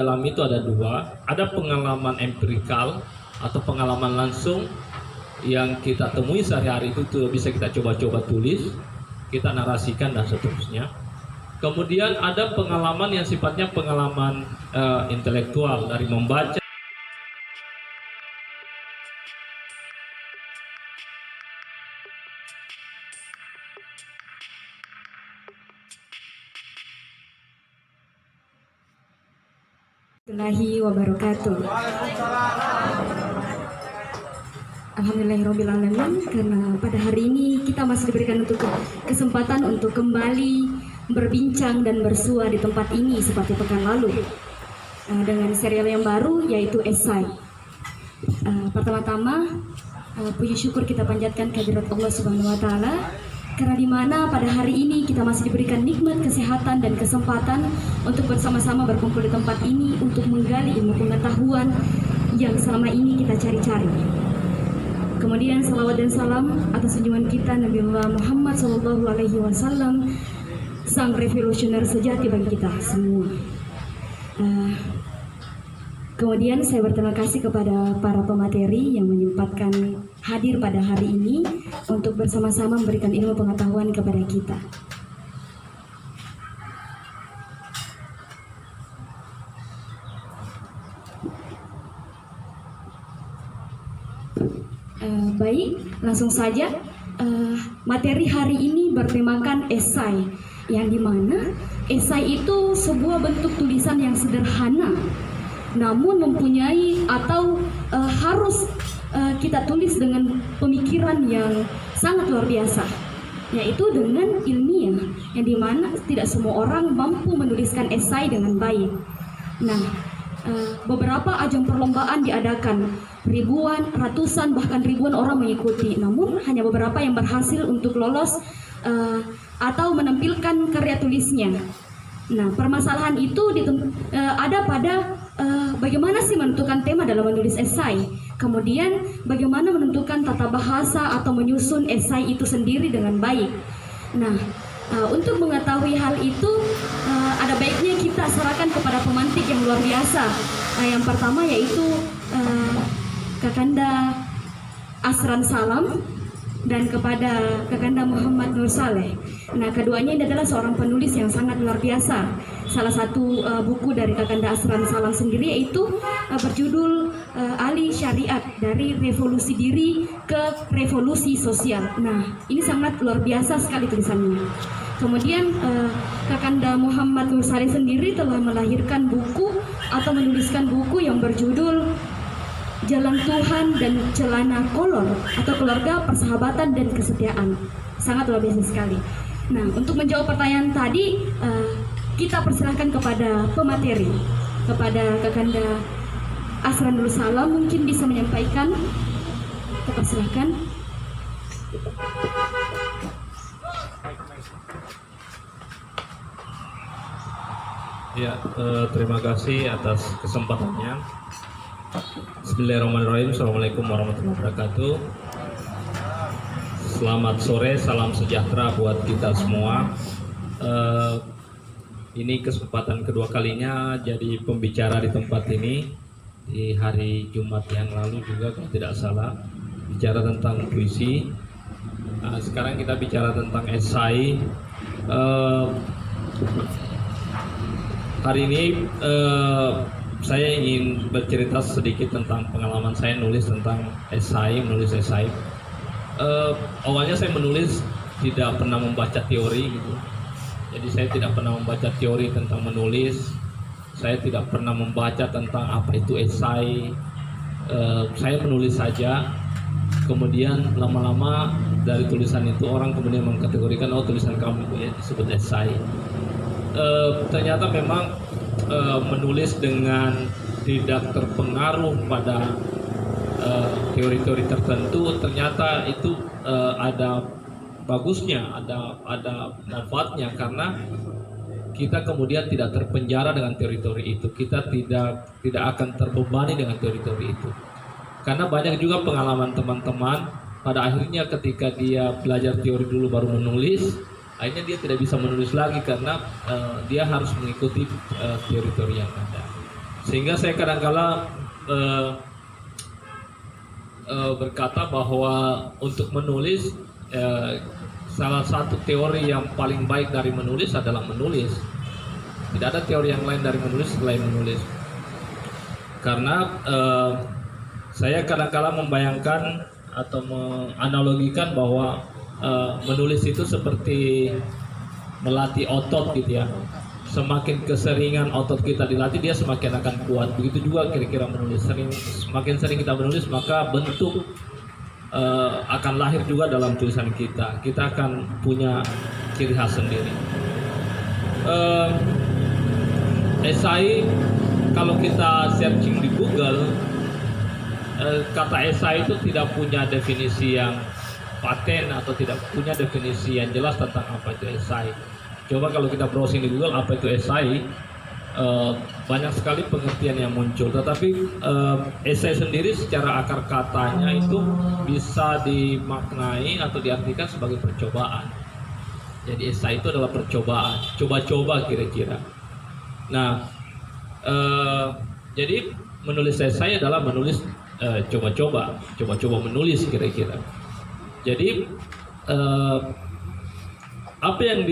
Dalam itu ada dua, ada pengalaman empirikal atau pengalaman langsung yang kita temui sehari-hari itu bisa kita coba-coba tulis, kita narasikan dan seterusnya. Kemudian ada pengalaman yang sifatnya pengalaman intelektual dari membaca. Warahmatullahi wabarakatuh. Alhamdulillahirrahmanirrahim, karena pada hari ini kita masih diberikan untuk kesempatan untuk kembali berbincang dan bersua di tempat ini seperti pekan lalu dengan serial yang baru yaitu esai. Pertama-tama puji syukur kita panjatkan kehadirat Allah Subhanahu wa taala karena di mana pada hari ini kita masih diberikan nikmat kesehatan dan kesempatan untuk bersama-sama berkumpul di tempat ini untuk menggali ilmu pengetahuan yang selama ini kita cari-cari. Kemudian salawat dan salam atas junjungan kita Nabi Muhammad SAW, sang revolusioner sejati bagi kita semua. Kemudian saya berterima kasih kepada para pemateri yang menyempatkan hadir pada hari ini untuk bersama-sama memberikan ilmu pengetahuan kepada kita. Baik, langsung saja. Materi hari ini bertemakan esai, yang dimana esai itu sebuah bentuk tulisan yang sederhana, namun mempunyai atau harus kita tulis dengan pemikiran yang sangat luar biasa, yaitu dengan ilmiah, yang dimana tidak semua orang mampu menuliskan esai dengan baik. Nah, beberapa ajang perlombaan diadakan, ribuan, ratusan, bahkan ribuan orang mengikuti, namun hanya beberapa yang berhasil untuk lolos atau menampilkan karya tulisnya. Nah, permasalahan itu ada pada bagaimana sih menentukan tema dalam menulis esai, kemudian bagaimana menentukan tata bahasa atau menyusun esai itu sendiri dengan baik. Nah, untuk mengetahui hal itu ada baiknya kita serahkan kepada pemantik yang luar biasa. Yang pertama yaitu Kakanda Asran Salam dan kepada Kakanda Muhammad Nur Saleh. Nah, keduanya ini adalah seorang penulis yang sangat luar biasa. Salah satu buku dari Kakanda Asran Salam sendiri yaitu berjudul Alih Syariat dari Revolusi Diri ke Revolusi Sosial. Nah, ini sangat luar biasa sekali tulisannya. Kemudian Kakanda Muhammad Nur Saleh sendiri telah melahirkan buku atau menuliskan buku yang berjudul Jalan Tuhan dan Celana Kolor atau Keluarga, Persahabatan dan Kesetiaan. Sangat luar biasa sekali. Nah, untuk menjawab pertanyaan tadi, kita persilahkan kepada pemateri, kepada Kakanda Asranul Salam, mungkin bisa menyampaikan. Kita persilahkan. Ya, terima kasih atas kesempatannya. Bismillahirrahmanirrahim. Assalamualaikum warahmatullahi wabarakatuh. Selamat sore, salam sejahtera buat kita semua. Ini kesempatan kedua kalinya jadi pembicara di tempat ini. Di hari Jumat yang lalu juga kalau tidak salah bicara tentang puisi. Sekarang kita bicara tentang esai. Hari ini saya ingin bercerita sedikit tentang pengalaman saya nulis tentang esai, menulis esai. Awalnya saya menulis tidak pernah membaca teori gitu. Jadi saya tidak pernah membaca teori tentang menulis. Saya tidak pernah membaca tentang apa itu esai. Saya menulis saja. Kemudian lama-lama dari tulisan itu orang kemudian mengkategorikan, oh tulisan kamu itu ya disebut esai. Ternyata memang menulis dengan tidak terpengaruh pada teori-teori tertentu, ternyata itu ada bagusnya, ada manfaatnya, karena kita kemudian tidak terpenjara dengan teori-teori itu, kita tidak akan terbebani dengan teori-teori itu. Karena banyak juga pengalaman teman-teman pada akhirnya ketika dia belajar teori dulu baru menulis, akhirnya dia tidak bisa menulis lagi karena dia harus mengikuti teori-teori yang ada. Sehingga saya kadang-kala berkata bahwa untuk menulis, salah satu teori yang paling baik dari menulis adalah menulis. Tidak ada teori yang lain dari menulis selain menulis. Karena saya kadang-kala membayangkan atau menganalogikan bahwa menulis itu seperti melatih otot gitu ya. Semakin keseringan otot kita dilatih, dia semakin akan kuat. Begitu juga kira-kira menulis. Semakin sering kita menulis, maka bentuk akan lahir juga dalam tulisan kita. Kita akan punya ciri khas sendiri. Esai, kalau kita searching di Google, kata esai itu tidak punya definisi yang paten atau tidak punya definisi yang jelas tentang apa itu esai. Coba kalau kita browsing di Google apa itu esai, banyak sekali pengertian yang muncul. Tetapi esai sendiri secara akar katanya itu bisa dimaknai atau diartikan sebagai percobaan. Jadi esai itu adalah percobaan, coba-coba kira-kira. Nah, jadi menulis esai adalah menulis coba-coba menulis kira-kira. Jadi apa yang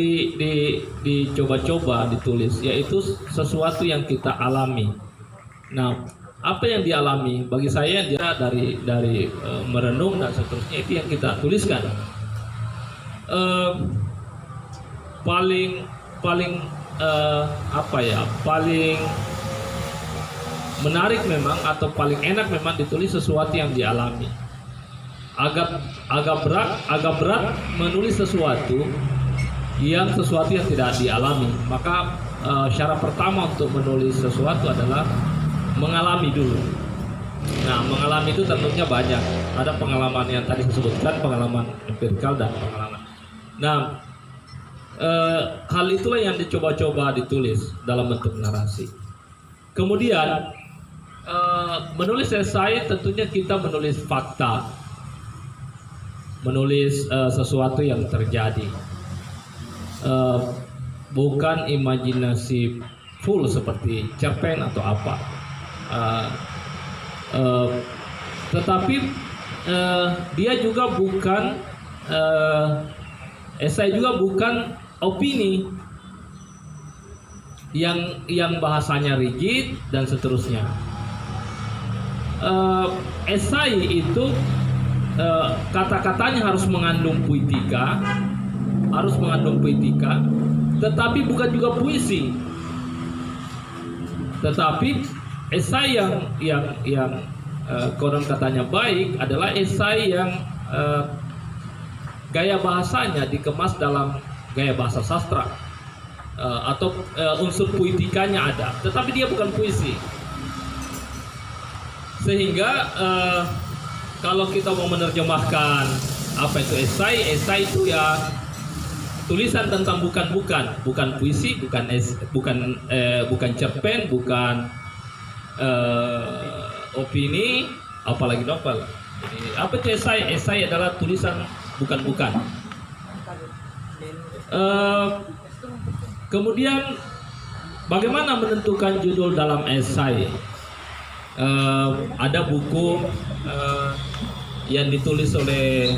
dicoba-coba ditulis yaitu sesuatu yang kita alami. Nah, apa yang dialami bagi saya dia dari merenung dan seterusnya, itu yang kita tuliskan. Paling menarik memang atau paling enak memang ditulis sesuatu yang dialami. Agak berat menulis sesuatu yang tidak dialami. Maka syarat pertama untuk menulis sesuatu adalah mengalami dulu. Nah, mengalami itu tentunya banyak. Ada pengalaman yang tadi saya sebutkan, pengalaman empirikal dan pengalaman. Nah, hal itulah yang dicoba-coba ditulis dalam bentuk narasi. Kemudian menulis esai tentunya kita menulis fakta, menulis sesuatu yang terjadi. Bukan imajinasi full seperti cerpen atau apa, tetapi dia juga bukan esai juga bukan opini yang bahasanya rigid dan seterusnya. Esai itu kata-katanya harus mengandung puitika, tetapi bukan juga puisi. Tetapi esai yang konon katanya baik adalah esai yang gaya bahasanya dikemas dalam gaya bahasa sastra, atau unsur puitikanya ada, tetapi dia bukan puisi. Sehingga kalau kita mau menerjemahkan apa itu esai itu ya tulisan tentang bukan puisi, bukan cerpen, bukan opini, apalagi novel. Apa itu esai? Esai adalah tulisan bukan. Kemudian bagaimana menentukan judul dalam esai? Ada buku yang ditulis oleh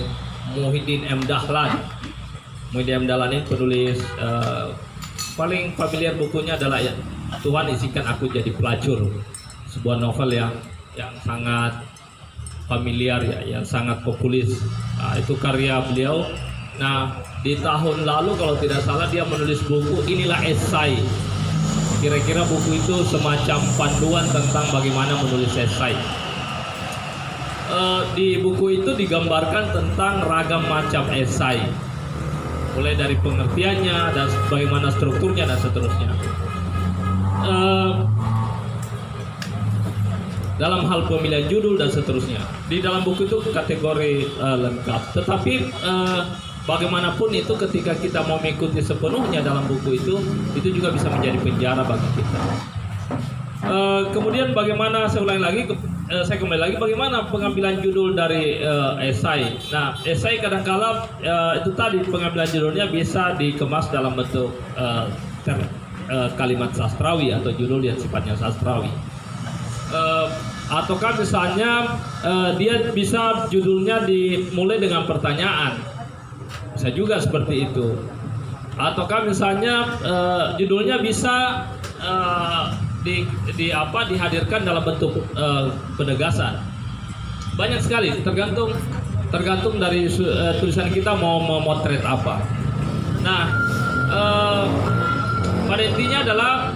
Muhyiddin M. Dahlan. Muhyiddin M. Dahlan ini penulis, paling familiar bukunya adalah Tuhan Izinkan Aku Jadi Pelacur, sebuah novel yang sangat familiar ya, yang sangat populis. Itu karya beliau. Nah, di tahun lalu kalau tidak salah dia menulis buku Inilah Esai. Kira-kira buku itu semacam panduan tentang bagaimana menulis esai. Di buku itu digambarkan tentang ragam macam esai, mulai dari pengertiannya dan bagaimana strukturnya dan seterusnya. Dalam hal pemilihan judul dan seterusnya, di dalam buku itu kategori lengkap. Tetapi bagaimanapun itu, ketika kita mau mengikuti sepenuhnya dalam buku itu juga bisa menjadi penjara bagi kita. Kemudian bagaimana, saya kembali lagi bagaimana pengambilan judul dari esai. Nah, esai kadangkala itu tadi pengambilan judulnya bisa dikemas dalam bentuk kalimat sastrawi atau judul yang sifatnya sastrawi. ataukah misalnya dia bisa judulnya dimulai dengan pertanyaan, bisa juga seperti itu. Ataukah misalnya judulnya bisa dihadirkan dalam bentuk penegasan. Banyak sekali, tergantung dari tulisan kita mau memotret apa. Nah, pada intinya adalah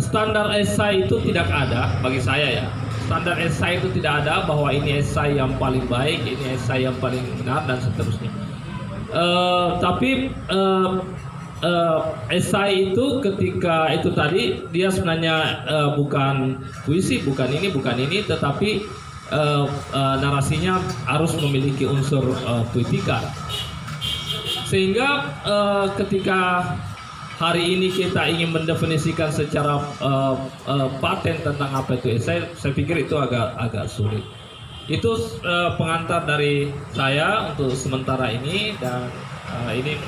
standar esai itu tidak ada bagi saya ya. Standar esai itu tidak ada bahwa ini esai yang paling baik, ini esai yang paling benar dan seterusnya. Tapi esai itu ketika itu tadi dia sebenarnya bukan puisi, bukan ini, tetapi narasinya harus memiliki unsur puitika. Sehingga ketika hari ini kita ingin mendefinisikan secara paten tentang apa itu esai, saya pikir itu agak sulit. Itu pengantar dari saya untuk sementara ini, dan ini